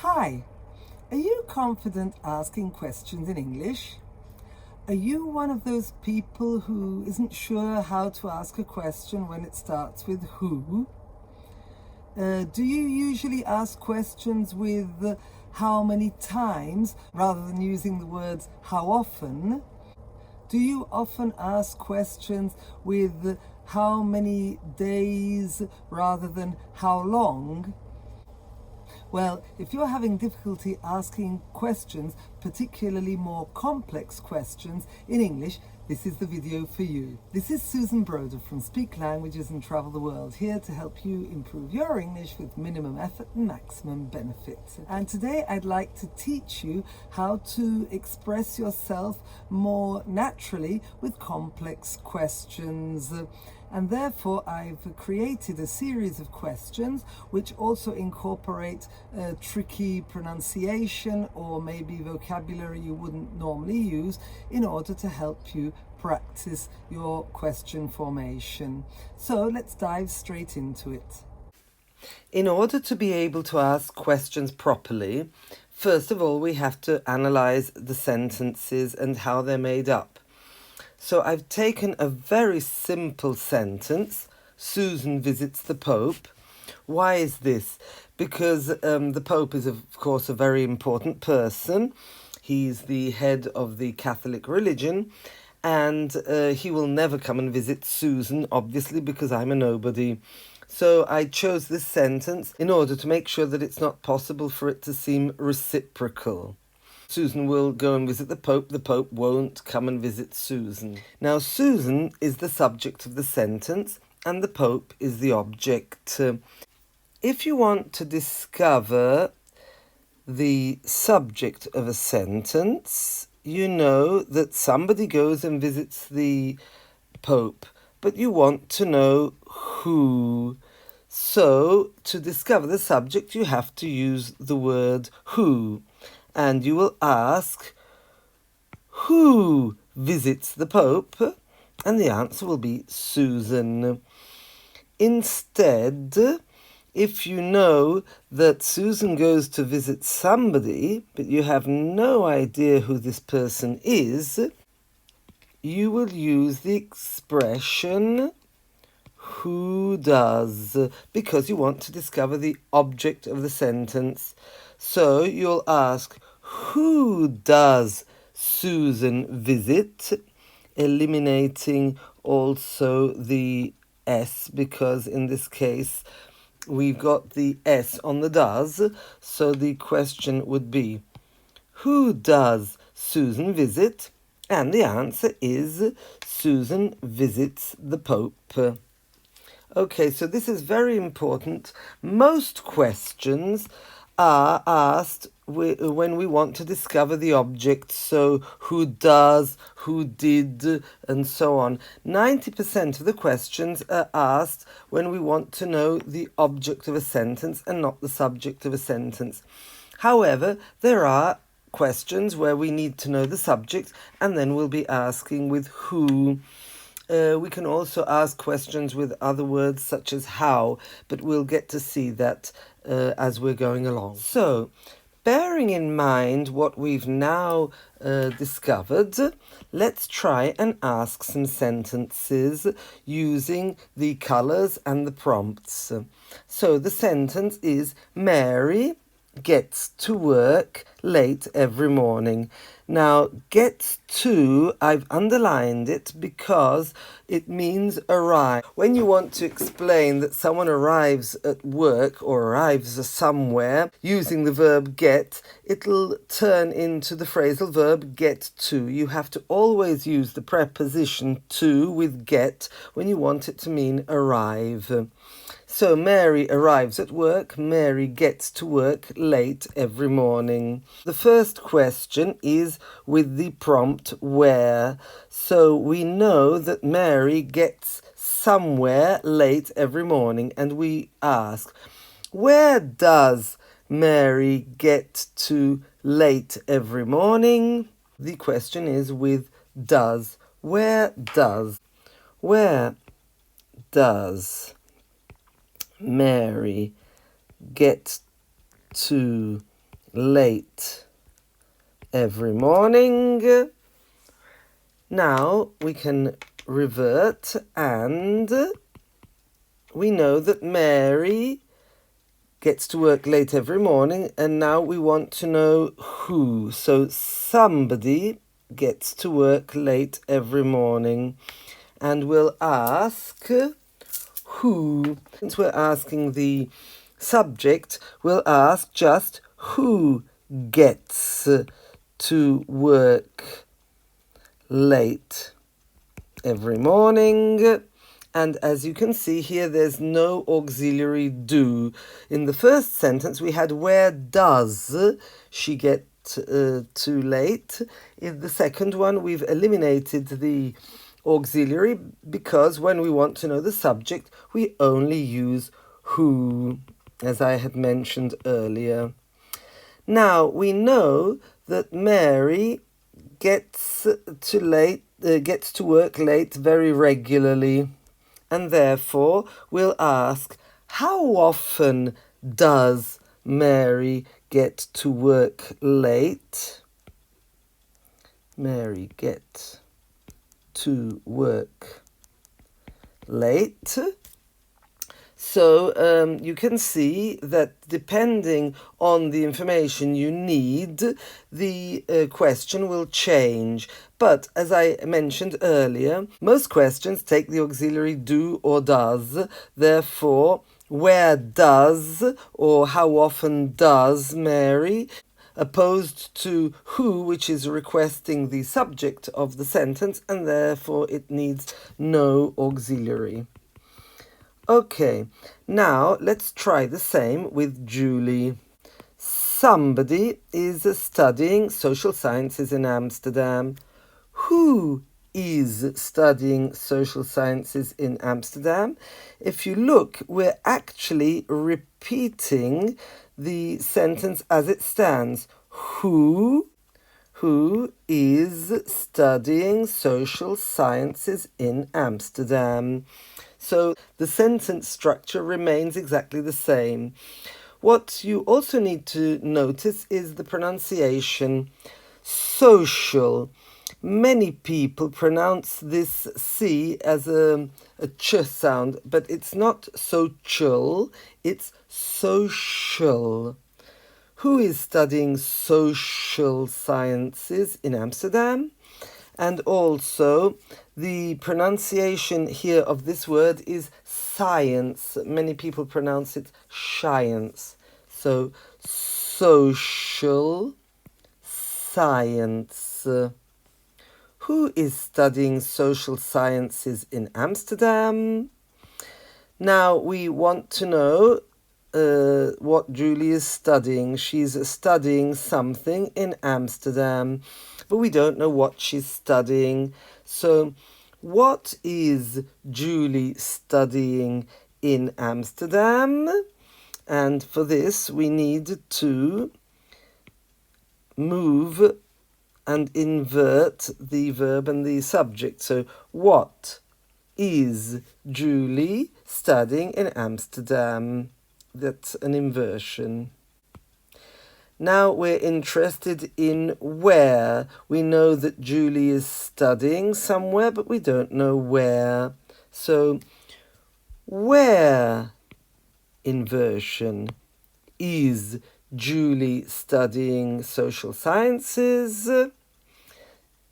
Hi, are you confident asking questions in English? Are you one of those people who isn't sure how to ask a question when it starts with who? Do you usually ask questions with how many times rather than using the words how often? Do you often ask questions with how many days rather than how long? Well, if you're having difficulty asking questions, particularly more complex questions in English, this is the video for you. This is Susan Broder from Speak Languages and Travel the World, here to help you improve your English with minimum effort and maximum benefit. And today I'd like to teach you how to express yourself more naturally with complex questions. And therefore I've created a series of questions which also incorporate tricky pronunciation or maybe vocabulary you wouldn't normally use in order to help you practice your question formation. So let's dive straight into it. In order to be able to ask questions properly, first of all we have to analyze the sentences and how they're made up. So I've taken a very simple sentence, Susan visits the Pope. Why is this? Because the Pope is, of course, a very important person. He's the head of the Catholic religion, and he will never come and visit Susan, obviously, because I'm a nobody. So I chose this sentence in order to make sure that it's not possible for it to seem reciprocal. Susan will go and visit the Pope won't come and visit Susan. Now, Susan is the subject of the sentence and the Pope is the object. If you want to discover the subject of a sentence, you know that somebody goes and visits the Pope, but you want to know who. So, to discover the subject, you have to use the word who. And you will ask, who visits the Pope? And the answer will be Susan. Instead, if you know that Susan goes to visit somebody, but you have no idea who this person is, you will use the expression who does, because you want to discover the object of the sentence. So you'll ask, who does Susan visit? Eliminating also the S, because in this case we've got the S on the does. So the question would be, who does Susan visit? And the answer is Susan visits the Pope. Okay, so this is very important. Most questions are asked when we want to discover the object, so who does, who did, and so on. 90% of the questions are asked when we want to know the object of a sentence and not the subject of a sentence. However, there are questions where we need to know the subject and then we'll be asking with who. We can also ask questions with other words such as how, but we'll get to see that as we're going along. So, bearing in mind what we've now discovered, let's try and ask some sentences using the colours and the prompts. So the sentence is, Mary gets to work late every morning. Now, gets to, I've underlined it because it means arrive. When you want to explain that someone arrives at work or arrives somewhere using the verb get, it'll turn into the phrasal verb get to. You have to always use the preposition to with get when you want it to mean arrive. So Mary arrives at work. Mary gets to work late every morning. The first question is with the prompt where. So we know that Mary gets somewhere late every morning, and we ask, where does Mary get to late every morning? The question is with does. Where does? Where does Mary get to late every morning. Now we can revert, and we know that Mary gets to work late every morning, and now we want to know who. So somebody gets to work late every morning, and we'll ask who. Since we're asking the subject, we'll ask just who gets to work late every morning. And as you can see here, there's no auxiliary do. In the first sentence, we had where does she get too late. In the second one, we've eliminated the auxiliary because when we want to know the subject, we only use who, as I had mentioned earlier. Now, we know that Mary gets to work late very regularly. And therefore, we'll ask, how often does Mary get to work late? Mary get to work late. So you can see that depending on the information you need, the question will change. But as I mentioned earlier, most questions take the auxiliary do or does. Therefore, where does or how often does Mary, opposed to who, which is requesting the subject of the sentence, and therefore it needs no auxiliary. Okay, now let's try the same with Julie. Somebody is studying social sciences in Amsterdam. Who is studying social sciences in Amsterdam? If you look, we're actually repeating the sentence as it stands. Who is studying social sciences in Amsterdam? So the sentence structure remains exactly the same. What you also need to notice is the pronunciation. Social. Many people pronounce this C as a ch sound, but it's not social, it's social. Who is studying social sciences in Amsterdam? And also, the pronunciation here of this word is science. Many people pronounce it science. So, social science. Who is studying social sciences in Amsterdam? Now, we want to know what Julie is studying. She's studying something in Amsterdam, but we don't know what she's studying. So, what is Julie studying in Amsterdam? And for this, we need to move and invert the verb and the subject. So, what is Julie studying in Amsterdam? That's an inversion. Now we're interested in where. We know that Julie is studying somewhere, but we don't know where. So, where, inversion, is Julie studying social sciences?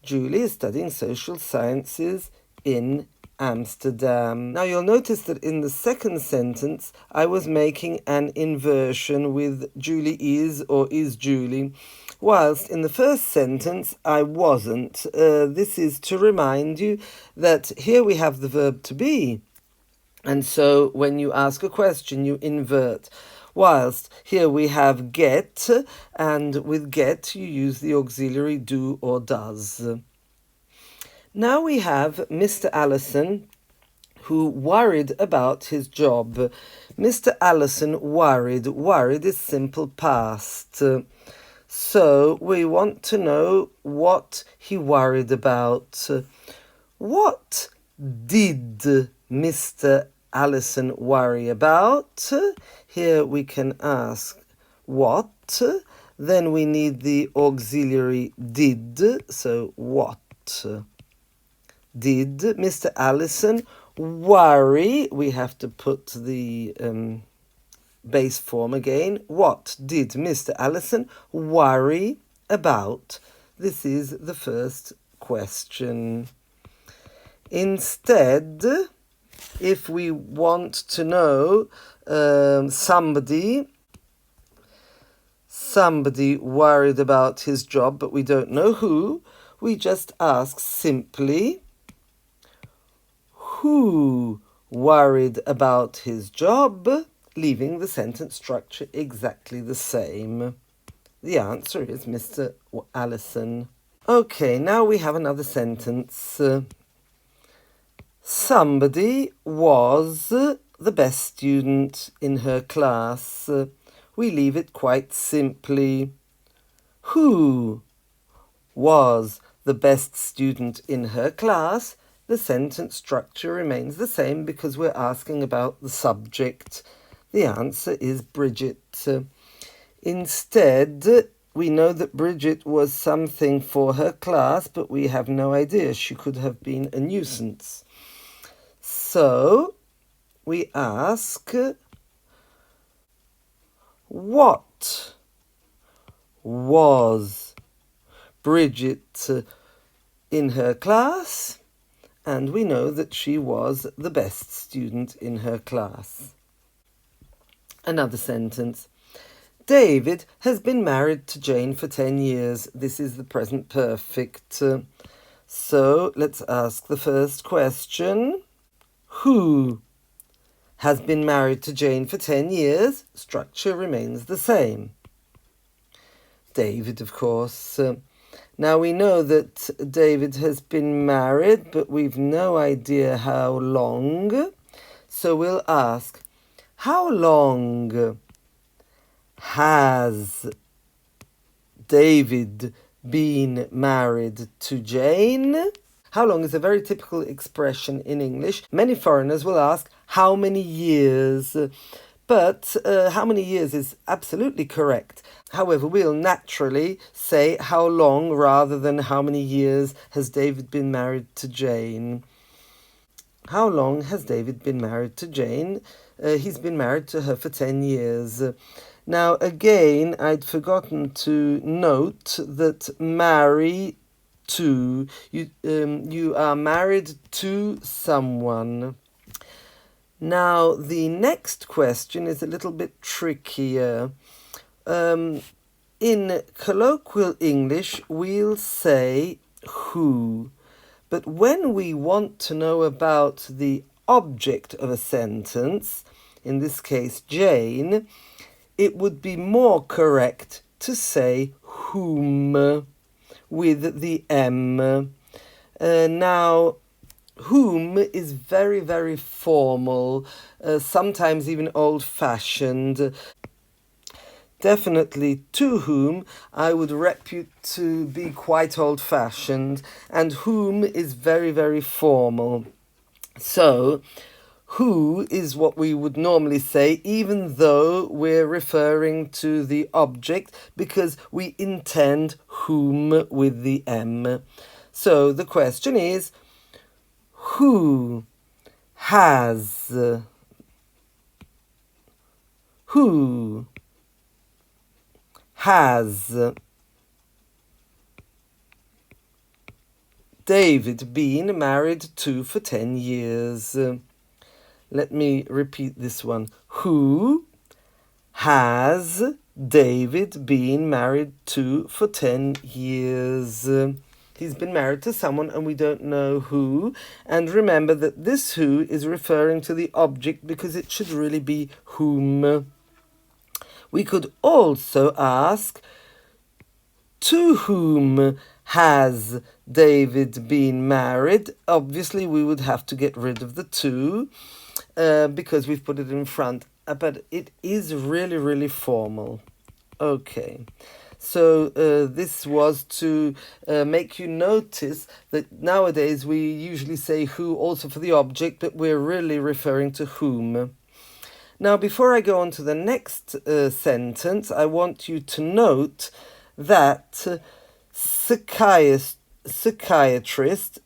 Julie is studying social sciences in Amsterdam. Now you'll notice that in the second sentence I was making an inversion with Julie is or is Julie, whilst in the first sentence I wasn't. This is to remind you that here we have the verb to be, and so when you ask a question you invert. Whilst here we have get, and with get you use the auxiliary do or does. Now we have Mr. Allison, who worried about his job. Mr. Allison worried. Worried is simple past. So we want to know what he worried about. What did Mr. Allison worry about? Here we can ask what, Then we need the auxiliary did. So what did Mr. Allison worry? We have to put the base form again. What did Mr. Allison worry about? This is the first question. Instead, if we want to know somebody worried about his job, but we don't know who, we just ask simply, who worried about his job, leaving the sentence structure exactly the same. The answer is Mr. Allison. Okay, now we have another sentence. Somebody was the best student in her class. We leave it quite simply. Who was the best student in her class? The sentence structure remains the same because we're asking about the subject. The answer is Bridget. Instead, we know that Bridget was something for her class, but we have no idea. She could have been a nuisance. So, we ask, what was Bridget in her class? And we know that she was the best student in her class. Another sentence. David has been married to Jane for 10 years. This is the present perfect. So let's ask the first question. Who has been married to Jane for 10 years? Structure remains the same. David, of course. Now we know that David has been married, but we've no idea how long. So we'll ask, how long has David been married to Jane? How long is a very typical expression in English. Many foreigners will ask, how many years? But how many years is absolutely correct. However, we'll naturally say how long rather than how many years has David been married to Jane. How long has David been married to Jane? He's been married to her for 10 years. Now, again, I'd forgotten to note that marry to, you are married to someone. Now, the next question is a little bit trickier. In colloquial English, we'll say who. But when we want to know about the object of a sentence, in this case Jane, it would be more correct to say whom with the M. Now, whom is very, very formal, sometimes even old-fashioned. Definitely to whom I would repute to be quite old-fashioned, and whom is very, very formal. So, who is what we would normally say, even though we're referring to the object, because we intend whom with the M. So, the question is, who has David been married to for 10 years? Let me repeat this one. Who has David been married to for 10 years? He's been married to someone and we don't know who. And remember that this who is referring to the object because it should really be whom. We could also ask, to whom has David been married? Obviously, we would have to get rid of the to because we've put it in front. But it is really, really formal. Okay. So this was to make you notice that nowadays we usually say who also for the object, but we're really referring to whom. Now, before I go on to the next sentence, I want you to note that psychiatrist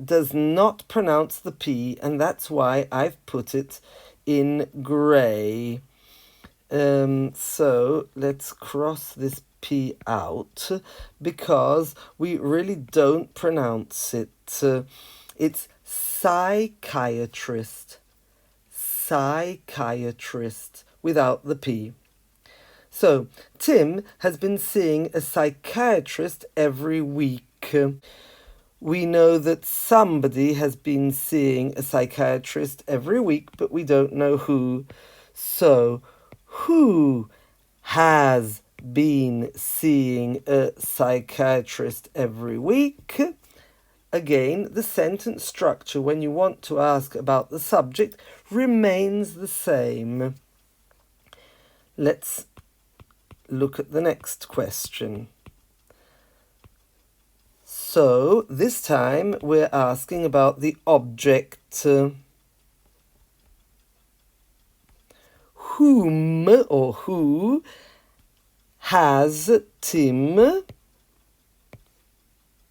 does not pronounce the P, and that's why I've put it in grey. So let's cross this P out because we really don't pronounce it. It's psychiatrist. Psychiatrist without the P. So, Tim has been seeing a psychiatrist every week. We know that somebody has been seeing a psychiatrist every week, but we don't know who. So, who has been seeing a psychiatrist every week? Again, the sentence structure, when you want to ask about the subject, remains the same. Let's look at the next question. So, this time we're asking about the object. Whom or who has Tim,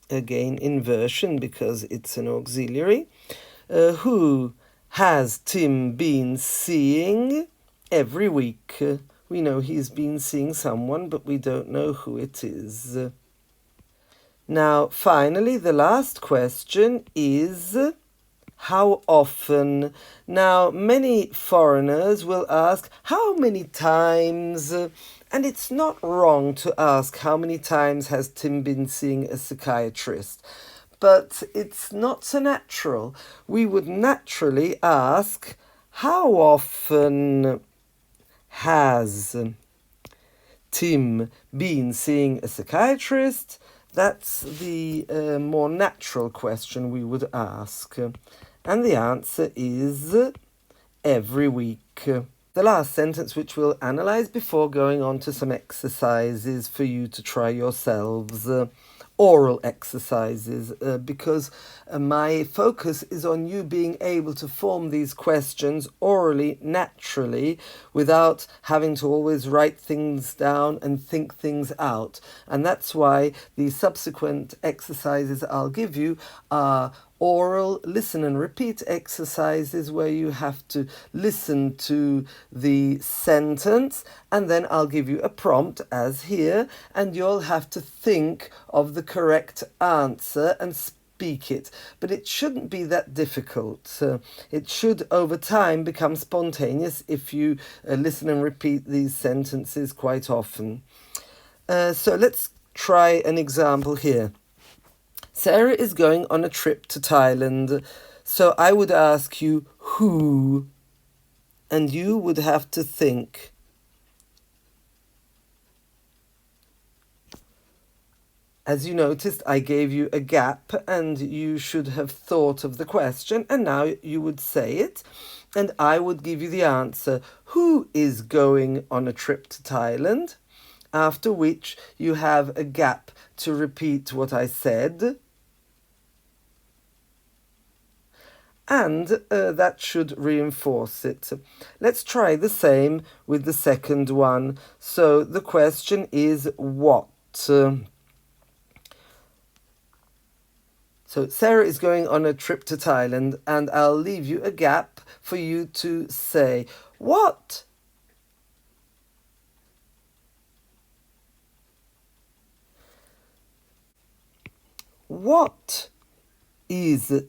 again inversion because it's an auxiliary, who has Tim been seeing every week? We know he's been seeing someone, but we don't know who it is. Now, finally, the last question is how often? Now, many foreigners will ask how many times, and it's not wrong to ask how many times has Tim been seeing a psychiatrist, but it's not so natural. We would naturally ask how often has Tim been seeing a psychiatrist? That's the more natural question we would ask. And the answer is every week. The last sentence, which we'll analyze before going on to some exercises for you to try yourselves. Oral exercises, because my focus is on you being able to form these questions orally, naturally, without having to always write things down and think things out. And that's why the subsequent exercises I'll give you are oral listen and repeat exercises where you have to listen to the sentence, and then I'll give you a prompt as here, and you'll have to think of the correct answer and speak it. But it shouldn't be that difficult. It should over time become spontaneous if you listen and repeat these sentences quite often. So let's try an example here. Sarah is going on a trip to Thailand, so I would ask you who, and you would have to think. As you noticed, I gave you a gap, and you should have thought of the question, and now you would say it, and I would give you the answer. Who is going on a trip to Thailand? After which you have a gap to repeat what I said. And that should reinforce it. Let's try the same with the second one. So the question is what? So Sarah is going on a trip to Thailand, and I'll leave you a gap for you to say what? What is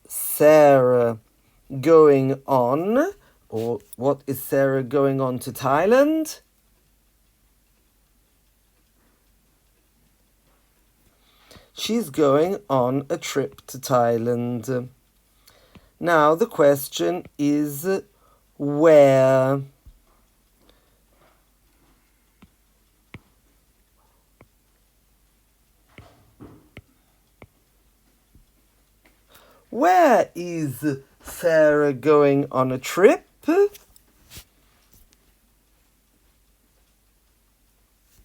Sarah going on? Or what is Sarah going on to Thailand? She's going on a trip to Thailand. Now the question is where? Where is Sarah going on a trip?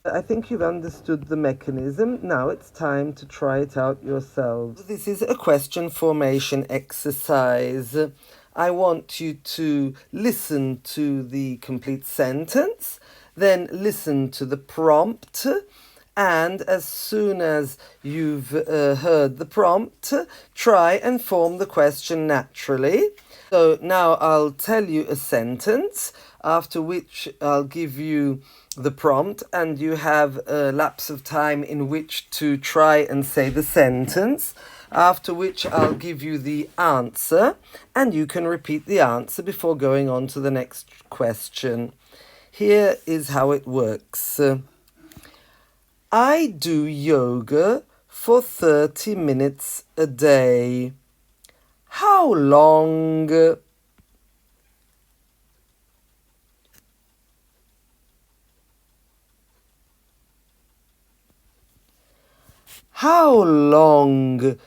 I think you've understood the mechanism. Now it's time to try it out yourselves. This is a question formation exercise. I want you to listen to the complete sentence, then listen to the prompt, and as soon as you've heard the prompt, try and form the question naturally. So now I'll tell you a sentence, after which I'll give you the prompt, and you have a lapse of time in which to try and say the sentence, after which I'll give you the answer, and you can repeat the answer before going on to the next question. Here is how it works. I do yoga for 30 minutes a day. How long? How long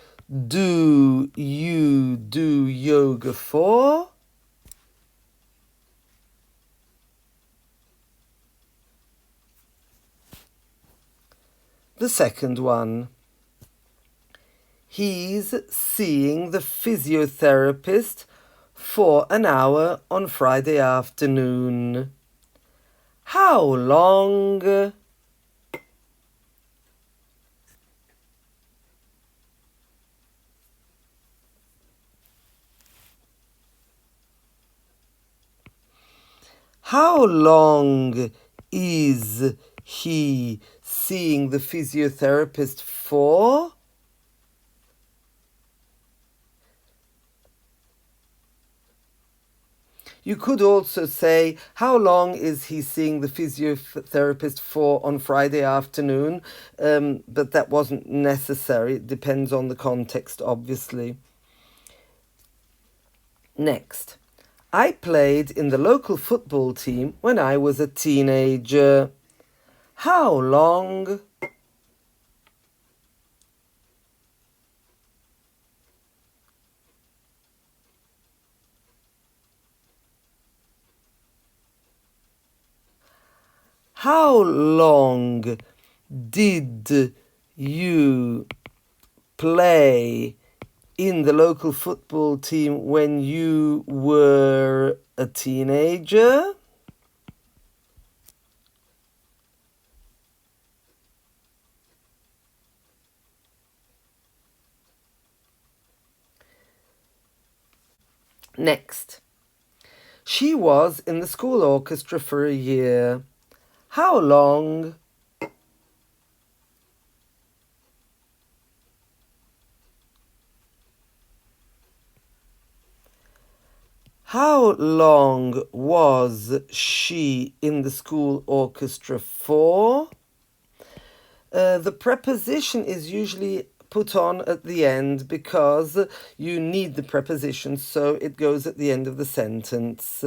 do you do yoga for? The second one. He's seeing the physiotherapist for an hour on Friday afternoon. How long? How long is he seeing the physiotherapist for? You could also say, how long is he seeing the physiotherapist for on Friday afternoon? But that wasn't necessary. It depends on the context, obviously. Next. I played in the local football team when I was a teenager. How long? How long did you play in the local football team when you were a teenager? Next. She was in the school orchestra for a year. How long? How long was she in the school orchestra for? The preposition is usually put on at the end because you need the preposition, so it goes at the end of the sentence.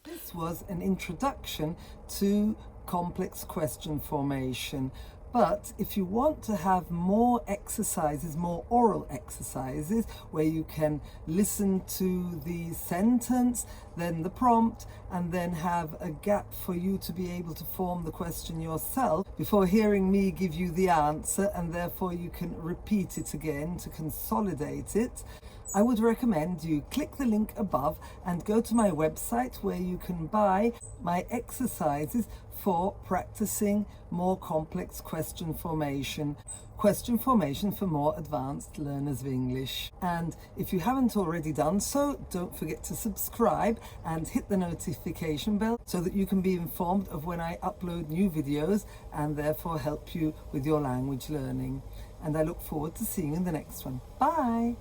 This was an introduction to complex question formation. But if you want to have more exercises, more oral exercises, where you can listen to the sentence, then the prompt, and then have a gap for you to be able to form the question yourself before hearing me give you the answer, and therefore you can repeat it again to consolidate it, I would recommend you click the link above and go to my website where you can buy my exercises for practicing more complex question formation for more advanced learners of English. And if you haven't already done so, don't forget to subscribe and hit the notification bell so that you can be informed of when I upload new videos and therefore help you with your language learning. And I look forward to seeing you in the next one. Bye!